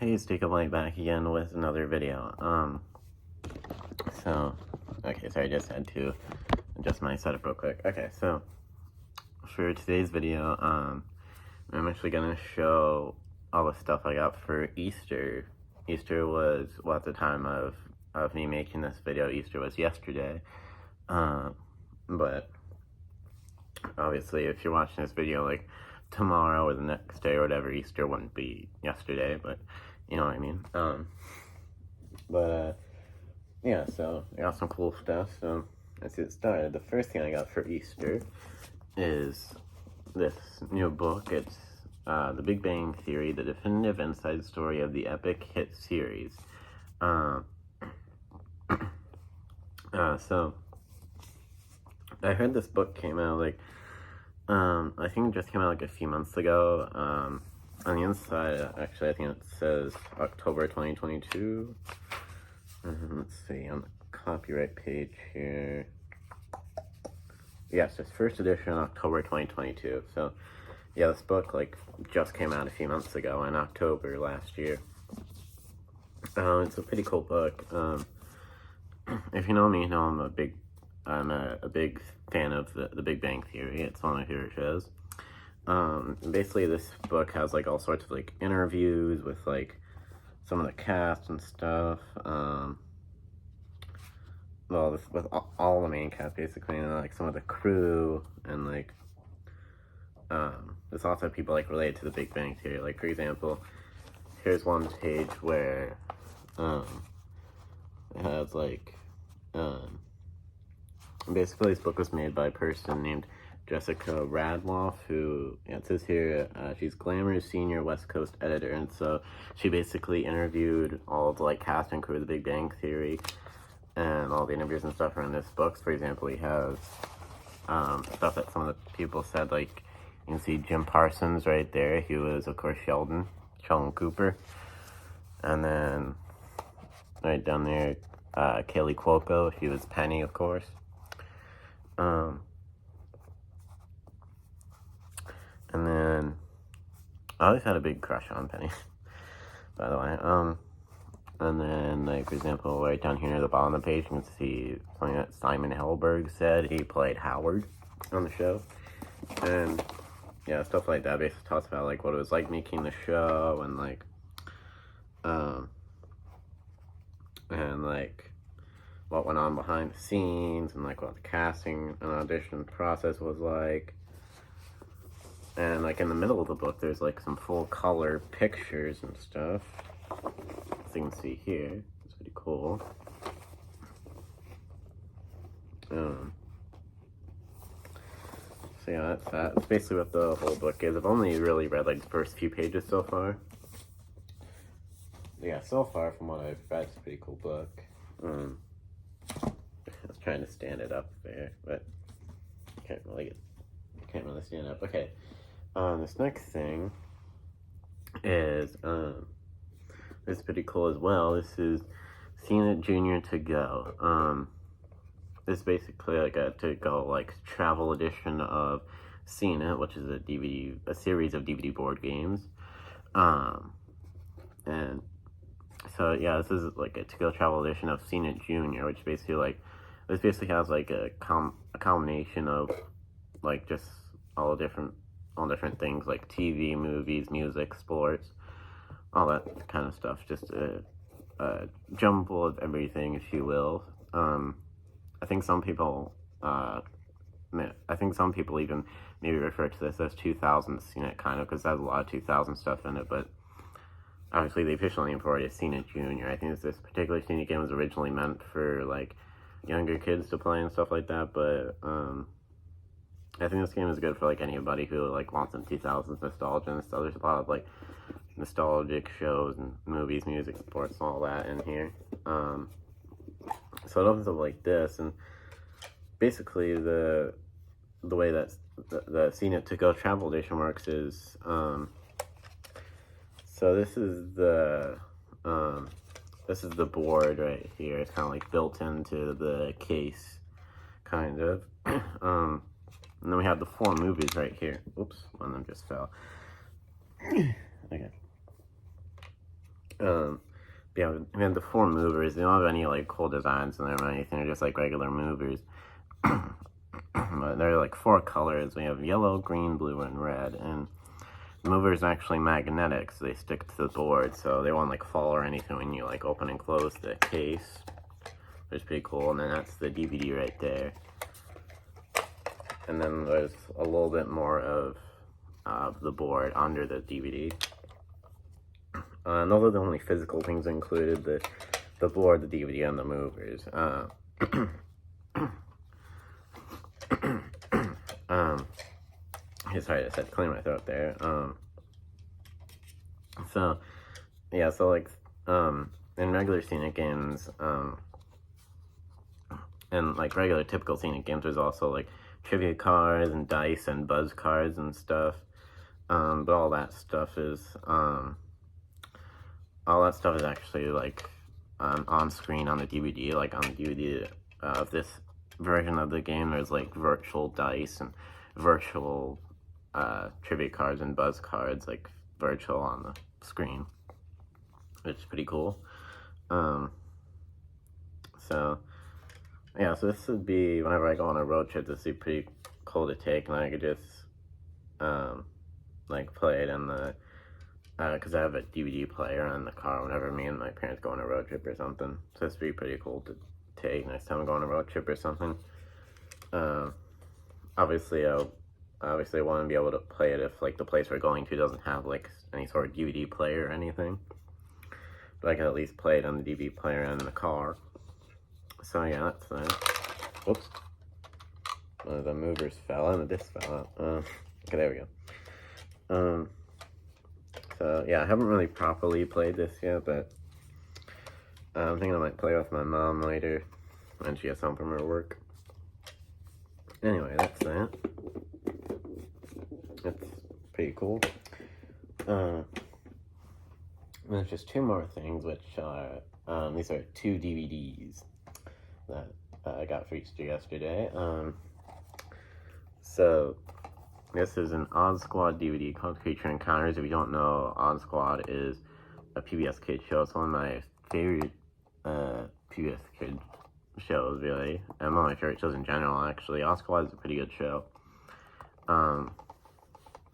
Hey, it's Jacob Light back again with another video. Okay, sorry, I just had to adjust my setup real quick. Okay, so, for today's video, I'm actually gonna show all the stuff I got for Easter. Easter was, well, at the time of me making this video, Easter was yesterday. But, obviously, if you're watching this video, like, tomorrow or the next day or whatever, Easter wouldn't be yesterday, but you know what I mean. Yeah, so I got some cool stuff, so let's get started. The first thing I got for Easter is this new book. It's The Big Bang Theory, the definitive inside story of the epic hit series. So I heard this book came out, like, I think it just came out, like, a few months ago. On the inside, actually, I think it says October 2022. Let's see, on the copyright page here. Yes, it's first edition, October 2022. So, yeah, this book, like, just came out a few months ago in October last year. It's a pretty cool book. If you know me, you know I'm a big fan of the Big Bang Theory. It's one of my favorite shows. Basically this book has, like, all sorts of, like, interviews with, like, some of the cast and stuff, well, with all the main cast, basically, and, like, some of the crew, and, like, there's also people, like, related to the Big Bang Theory. Like, for example, here's one page where, it has, like, basically this book was made by a person named Jessica Radloff, who, yeah, it says here, she's Glamour's senior West Coast editor, and so she basically interviewed all the, like, cast and crew of The Big Bang Theory, and all the interviews and stuff are in this book. For example, he has, stuff that some of the people said, like, you can see Jim Parsons right there. He was, of course, Sheldon Cooper, and then, right down there, Kaley Cuoco, she was Penny, of course. And then, I always had a big crush on Penny, by the way. And then, like, for example, right down here near the bottom of the page, you can see something that Simon Helberg said. He played Howard on the show. And, yeah, stuff like that. Basically talks about, like, what it was like making the show, and, like, what went on behind the scenes, and, like, what the casting and audition process was like. And, like, in the middle of the book, there's, like, some full color pictures and stuff. As you can see here, it's pretty cool. So yeah, that's that. That's basically what the whole book is. I've only really read, like, the first few pages so far. Yeah, so far from what I've read, it's a pretty cool book. I was trying to stand it up there, but can't really stand it up. Okay. This next thing is, this is pretty cool as well. This is Seen It Junior To Go. This is basically like a to-go, like, travel edition of Seen It, which is a series of DVD board games. And so, yeah, this is, like, a to-go travel edition of Seen It Junior, which basically, like, this basically has, like, a combination of, like, just all different things, like TV, movies, music, sports, all that kind of stuff. Just a jumble of everything, if you will. I think some people even maybe refer to this as 2000 Seen It, kind of, because there's a lot of 2000 stuff in it, but obviously the official name for it is Seen It Junior. I think this particular Seen It game was originally meant for, like, younger kids to play and stuff like that, but I think this game is good for, like, anybody who, like, wants some 2000s nostalgia and stuff. There's a lot of, like, nostalgic shows and movies, music, sports, and all that in here. So it opens up like this, and basically the way that the Seen It To Go travel edition works is, so this is the board right here. It's kind of, like, built into the case, kind of. And then we have the 4 movies right here. Oops, one of them just fell. Okay. Yeah, we have the 4 movers. They don't have any like cool designs in them or anything. They're just like regular movers. But they're like 4 colors. We have yellow, green, blue, and red. And the movers are actually magnetic, so they stick to the board, so they won't like fall or anything when you like open and close the case. Which is pretty cool. And then that's the DVD right there. And then there's a little bit more of the board under the DVD. And those are the only physical things included: the board, the DVD, and the movers. Sorry, I just had to clear my throat there. So yeah, so like in regular scenic games, and like regular typical scenic games, there's also like trivia cards and dice and buzz cards and stuff. But all that stuff is actually like on screen on the DVD. Like on the DVD of this version of the game, there's like virtual dice and virtual trivia cards and buzz cards, like virtual on the screen, which is pretty cool. So yeah, so this would be, whenever I go on a road trip, this would be pretty cool to take, and I could just like play it in the because I have a DVD player in the car whenever me and my parents go on a road trip or something. So this would be pretty cool to take next time I go on a road trip or something. Obviously I want to be able to play it if like the place we're going to doesn't have like any sort of DVD player or anything. But I can at least play it on the DVD player in the car. So yeah, that's that. Whoops. The movers fell out and the disc fell out. Okay, there we go. So yeah, I haven't really properly played this yet, but I'm thinking I might play with my mom later when she gets home from her work. Anyway, that's that. It's pretty cool. There's just 2 more things, which are these are 2 DVDs that I got for Easter yesterday. So this is an Odd Squad DVD called Creature Encounters. If you don't know, Odd Squad is a PBS Kids show. It's one of my favorite PBS Kids shows, really. And one of my favorite shows in general, actually. Odd Squad is a pretty good show.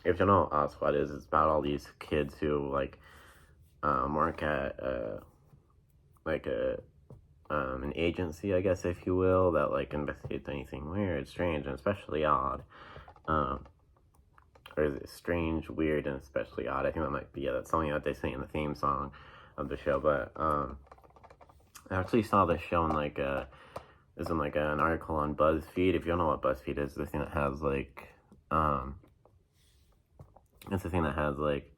If you don't know what Odd Squad is, it's about all these kids who, like, work at, an agency, I guess, if you will, that, like, investigates anything weird, strange, and especially odd. Or is it strange, weird, and especially odd? I think that might be, that's something that they say in the theme song of the show. But I actually saw this show in like an article on BuzzFeed. If you don't know what BuzzFeed is, the thing that has like it's the thing that has like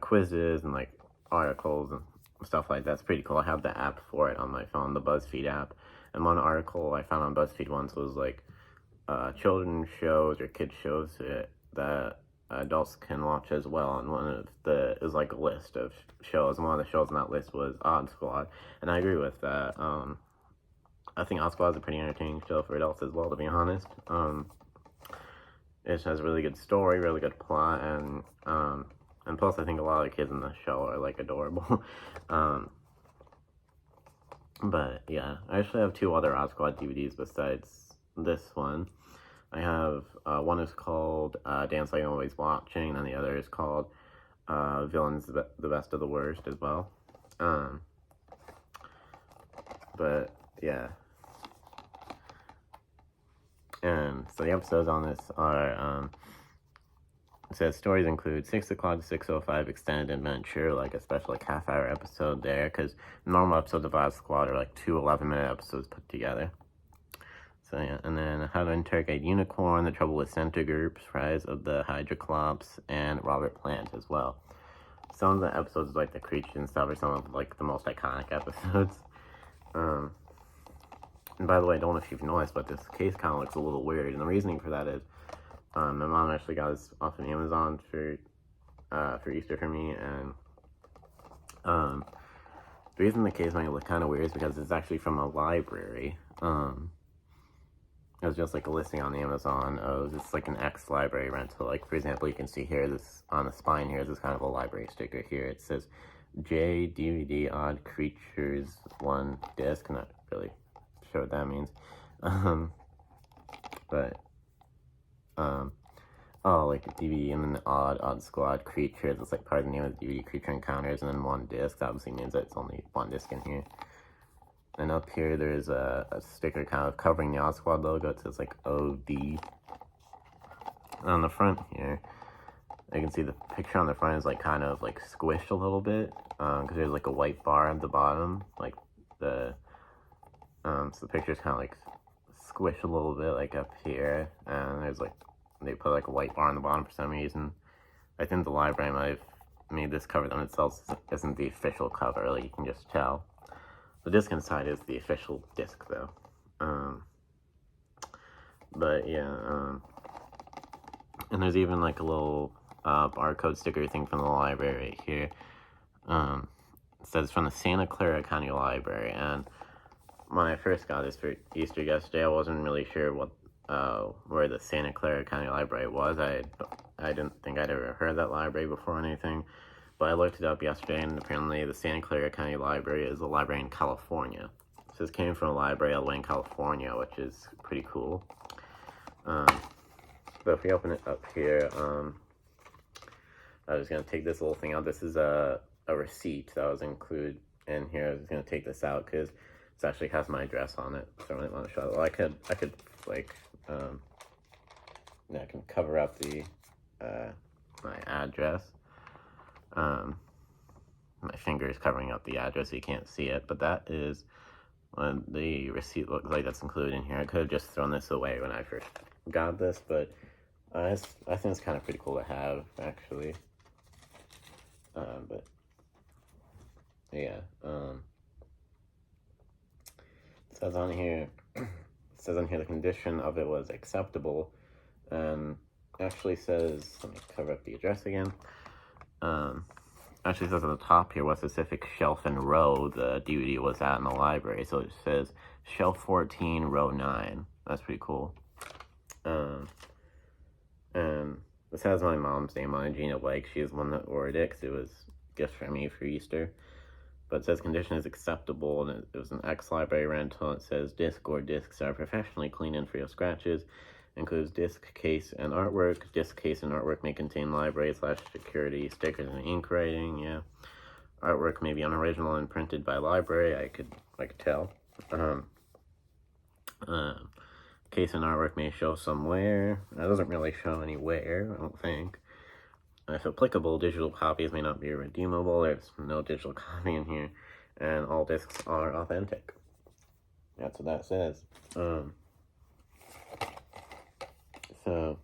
quizzes and like articles and stuff like that. It's pretty cool. I have the app for it on my phone, the BuzzFeed app. And one article I found on BuzzFeed once was like children's shows or kids shows that adults can watch as well, and one of the is like a list of shows, and one of the shows on that list was Odd Squad, and I agree with that. I think Odd Squad is a pretty entertaining show for adults as well, to be honest. It has a really good story, really good plot, and plus I think a lot of the kids in the show are like adorable. But yeah, I actually have 2 other Odd Squad DVDs besides this one. I have, one is called Dance Like Nobody's Watching, and the other is called Villains the Best of the Worst as well. But yeah. And so the episodes on this are, it says stories include 6 o'clock to 6:05 extended adventure, like a special like half-hour episode there, because normal episodes of Odd Squad are like 2 11-minute episodes put together. So yeah, and then How to Interrogate Unicorn, The Trouble with Centigroups, Rise of the Hydroclops, and Robert Plant as well. Some of the episodes, like the creatures and stuff, are some of like the most iconic episodes. And by the way, I don't know if you've noticed, but this case kind of looks a little weird, and the reasoning for that is my mom actually got this off of Amazon for Easter for me, and the reason the case might look kind of weird is because it's actually from a library. It was just like a listing on Amazon of just like an X library rental. Like, for example, you can see here, this on the spine here, this is kind of a library sticker here. It says J DVD Odd Creatures 1 disc. I'm not really sure what that means. But oh, like the DVD, and then the Odd Squad Creatures. It's like part of the name of the DVD, Creature Encounters, and then 1 disc. That obviously means that it's only 1 disc in here. And up here, there's a sticker kind of covering the Odd Squad logo. It says like OD. On the front here, you can see the picture on the front is like kind of like squished a little bit, because there's like a white bar at the bottom, like so the picture's kind of like squished a little bit, like up here, and there's like, they put like a white bar on the bottom for some reason. I think the library might have made this cover on itself isn't the official cover, like you can just tell. The disc inside is the official disc though. But yeah, and there's even like a little barcode sticker thing from the library right here. It says from the Santa Clara County Library, and when I first got this for Easter yesterday, I wasn't really sure what where the Santa Clara County Library was. I didn't think I'd ever heard of that library before or anything, but I looked it up yesterday, and apparently the Santa Clara County Library is a library in California. So this came from a library all the way in California, which is pretty cool. But if we open it up here, I was going to take this little thing out. This is a receipt that was included in here. I was going to take this out because it actually has my address on it, so I really want to show it. Well, I could like, I can cover up the my address. My finger is covering up the address so you can't see it, but that is what the receipt looks like that's included in here. I could have just thrown this away when I first got this, but I think it's kind of pretty cool to have, actually. But yeah, it says on here the condition of it was acceptable, and actually says, let me cover up the address again. Actually says at the top here what specific shelf and row the DVD was at in the library. So it says shelf 14, row 9. That's pretty cool. And this has my mom's name on it, Gina Blake. She is one that ordered it because it was a gift from me for Easter. But it says condition is acceptable, and it was an ex-library rental. It says disc or discs are professionally cleaned and free of scratches. Includes disc case and artwork. Disc case and artwork may contain library/security stickers and ink writing. Yeah, artwork may be unoriginal and printed by library. I could tell. Case and artwork may show some wear. That doesn't really show any wear, I don't think. If applicable, digital copies may not be redeemable. There's no digital copy in here, and all discs are authentic. That's what that says. So,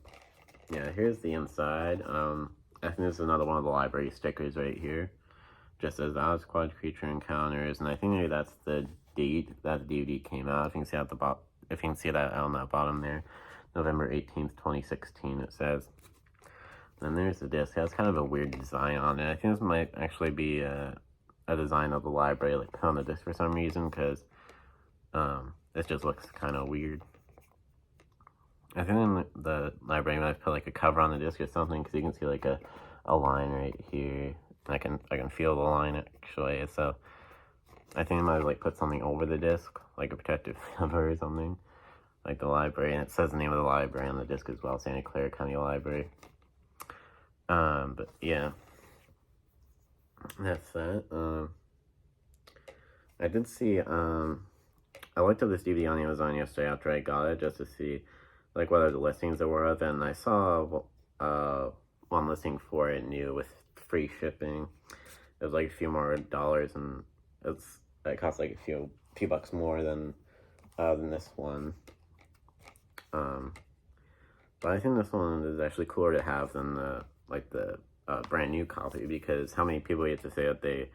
yeah, here's the inside. I think this is another one of the library stickers right here. Just says Odd Squad Creature Encounters, and I think maybe that's the date that the DVD came out. If you can see at the bottom, if you can see that on that bottom there, November 18th, 2016, it says. Then there's the disc. It has kind of a weird design on it. I think this might actually be a design of the library, like put on the disc for some reason, because it just looks kind of weird. I think the library might have put like a cover on the disc or something, because you can see like a line right here. I can feel the line actually. So I think I might have like put something over the disc, like a protective cover or something, like the library, and it says the name of the library on the disc as well, Santa Clara County Library. But yeah, that's that. I did see, I looked up this DVD on Amazon yesterday after I got it, just to see, like, what other listings there were of, and I saw, one listing for it new with free shipping. It was like a few more dollars, and it cost like a few bucks more than this one. But I think this one is actually cooler to have than the brand new copy, because how many people get to say that they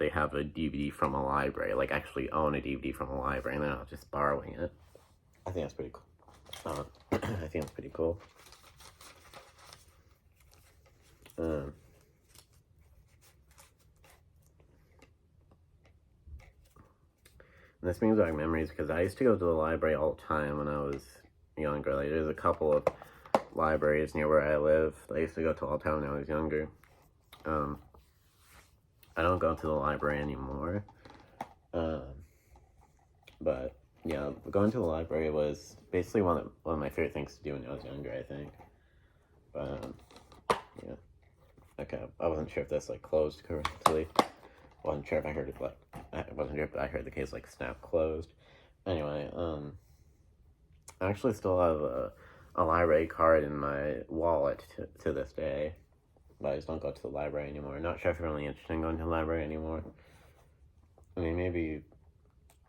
have a DVD from a library, like actually own a DVD from a library, and they're not just borrowing it. I think that's pretty cool. I think it's pretty cool. And this brings back memories, because I used to go to the library all the time when I was younger. Like, there's a couple of libraries near where I live I used to go to all the time when I was younger. I don't go to the library anymore. Um, but yeah, going to the library was basically one of my favorite things to do when I was younger, I think. But yeah, okay, I wasn't sure if this like closed correctly. Wasn't sure if I heard it like I wasn't sure if I heard the case like snap closed. Anyway, I actually still have a library card in my wallet to this day, but I just don't go to the library anymore. Not sure if I'm really interested in going to the library anymore. I mean, maybe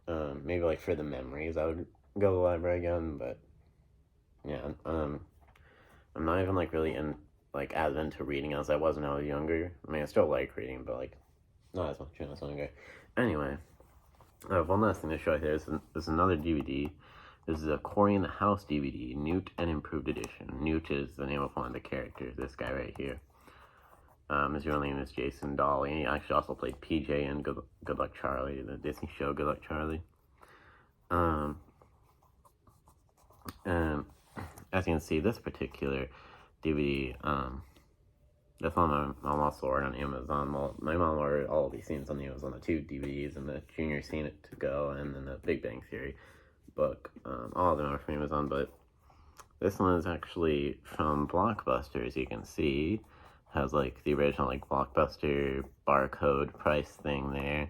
like for the memories, I would go to the library again. But yeah, I'm not even like really like as into reading as I was when I was younger. I mean, I still like reading, but like not as much when I was younger. Anyway, one last thing to show here is another DVD. This is a Cory in the House DVD, Newt and Improved Edition. Newt is the name of one of the characters, this guy right here. His real name is Jason Dolly. He actually also played PJ in Good Luck Charlie, the Disney show Good Luck Charlie. And as you can see, this particular DVD, this one my mom also ordered on Amazon. Well, my mom ordered all of these scenes on Amazon, the 2 DVDs, and the Junior Seen It to Go, and then the Big Bang Theory book. All of them are from Amazon, but this one is actually from Blockbuster, as you can see. Has like the original like Blockbuster barcode price thing there.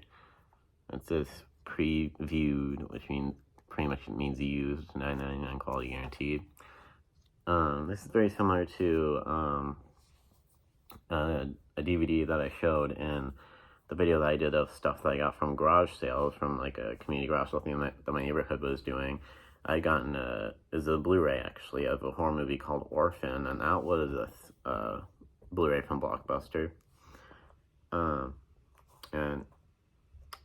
It says previewed, which means pretty much means used, $9.99 quality guaranteed. This is very similar to a DVD that I showed in the video that I did of stuff that I got from garage sales, from like a community garage sale thing that my neighborhood was doing. I gotten a Blu-ray actually of a horror movie called Orphan, and that was a Blu-ray from Blockbuster. And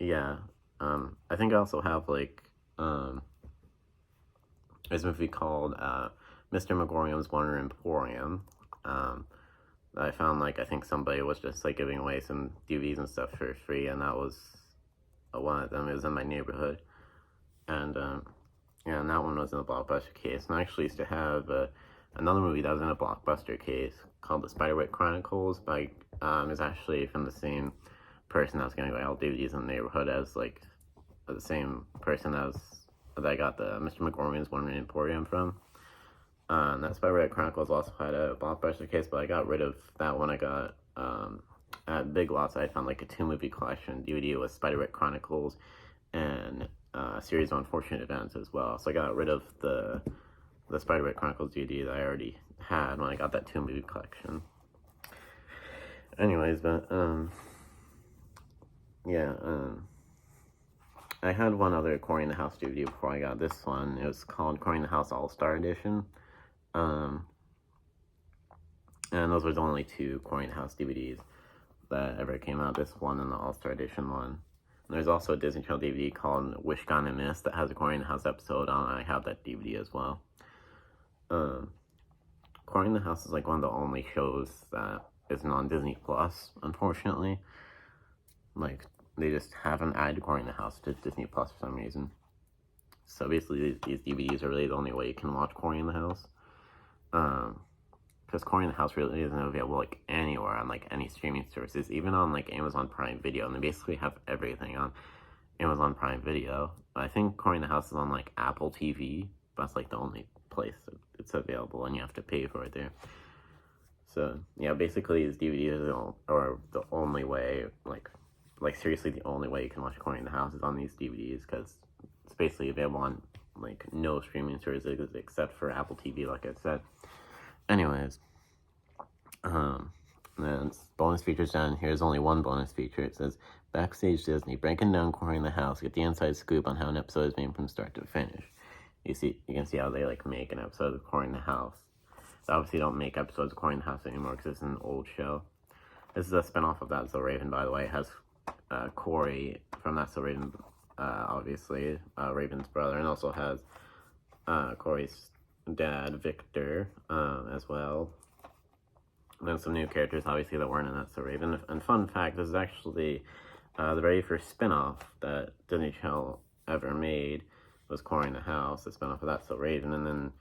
yeah, I think I also have like there's a movie called Mr. Megorium's Wonder Emporium. I found like I think somebody was just like giving away some DVDs and stuff for free, and that was one of them. It was in my neighborhood, and yeah, and that one was in a Blockbuster case. And I actually used to have another movie that was in a Blockbuster case called The Spiderwick Chronicles. By is actually from the same person that was getting like all DVDs in the neighborhood as like the same person that I got the Mr. Megorium's Wonder Emporium from. And that Spiderwick Chronicles also had a Blockbuster case, but I got rid of that one. I got at Big Lots. I found like a 2-movie collection DVD with Spiderwick Chronicles and a series of unfortunate events as well. So I got rid of the Spiderwick Chronicles DVD that I already had when I got that 2-movie collection. Anyways, but yeah, I had one other Cory in the House DVD before I got this one. It was called Cory in the House All-Star Edition. And those were the only 2 Cory in the House DVDs that ever came out, this one and the All-Star Edition one. And there's also a Disney Channel DVD called Wish Gone and Missed that has a Cory in the House episode on. I have that DVD as well. Cory in the House is like one of the only shows that isn't on Disney Plus, unfortunately. Like, they just haven't added Cory in the House to Disney Plus for some reason. So basically, these DVDs are really the only way you can watch Cory in the House. Because Cory in the House really isn't available like anywhere on like any streaming services, even on like Amazon Prime Video, and they basically have everything on Amazon Prime Video. I think Cory in the House is on like Apple TV. That's like the only place it's available, and you have to pay for it there. So yeah, basically these DVDs are the only way, like seriously the only way you can watch Cory in the House is on these DVDs, because it's basically available on like no streaming services except for Apple TV, like I said. Anyways, then bonus features done. Here's only one bonus feature. It says Backstage Disney, breaking down Cory in the House. Get the inside scoop on how an episode is made from start to finish. You can see how they like make an episode of Cory in the House. They obviously don't make episodes of Cory in the House anymore because it's an old show. This is a spinoff of That's So Raven, by the way. It has Cory from That's So Raven, obviously, Raven's brother, and also has Cory's dad, Victor, as well. And then some new characters, obviously, that weren't in That's So Raven. And fun fact, this is actually the very first spin-off that Disney Channel ever made was Cory in the House, the spin-off of That's So Raven. And then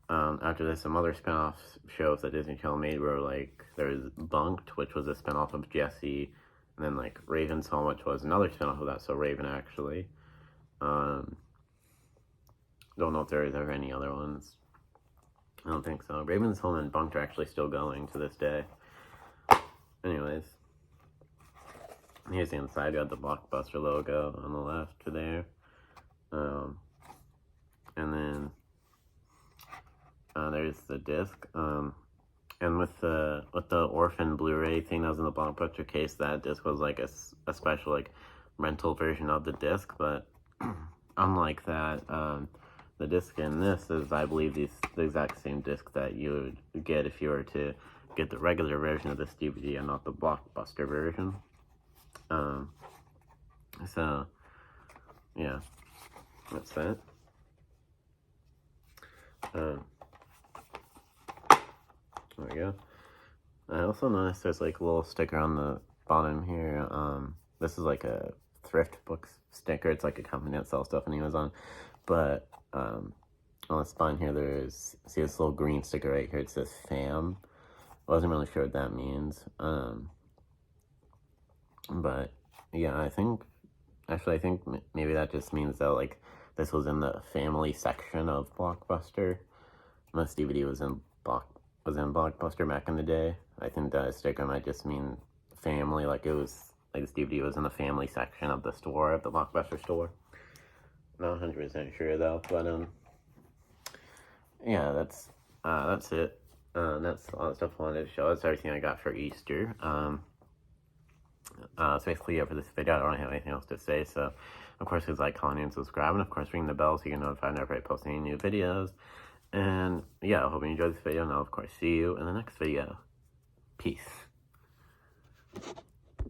after this, some other spin-off shows that Disney Channel made were like, there was Bunked, which was a spin-off of Jessie, And then like Raven's Home, which was another spinoff of that, so Raven actually. Don't know if there is ever any other ones. I don't think so. Raven's Home and Bunked are actually still going to this day. Anyways, here's the inside. You got the Blockbuster logo on the left there. And then there's the disc. And with the Orphan Blu-ray thing that was in the Blockbuster case, that disc was like a special like rental version of the disc. But unlike that, the disc in this is, I believe, the exact same disc that you would get if you were to get the regular version of this DVD and not the Blockbuster version. So yeah, that's that. There we go. I also noticed there's like a little sticker on the bottom here. This is like a thrift book sticker. It's like a company that sells stuff on Amazon. But on the spine here, see this little green sticker right here. It says fam. I wasn't really sure what that means. But yeah, I think maybe that just means that like this was in the family section of Blockbuster. This DVD was in Blockbuster back in the day. I think that sticker might just mean family, like it was like this DVD was in the family section of the store, of the Blockbuster store. Not 100% sure though, but yeah, that's it. That's all the stuff I wanted to show. That's everything I got for Easter. So basically, yeah, for this video, I don't really have anything else to say. So, of course, please like, comment, and subscribe, and of course, ring the bell so you get notified whenever I post any new videos. And yeah, I hope you enjoyed this video, and I'll of course see you in the next video. Peace.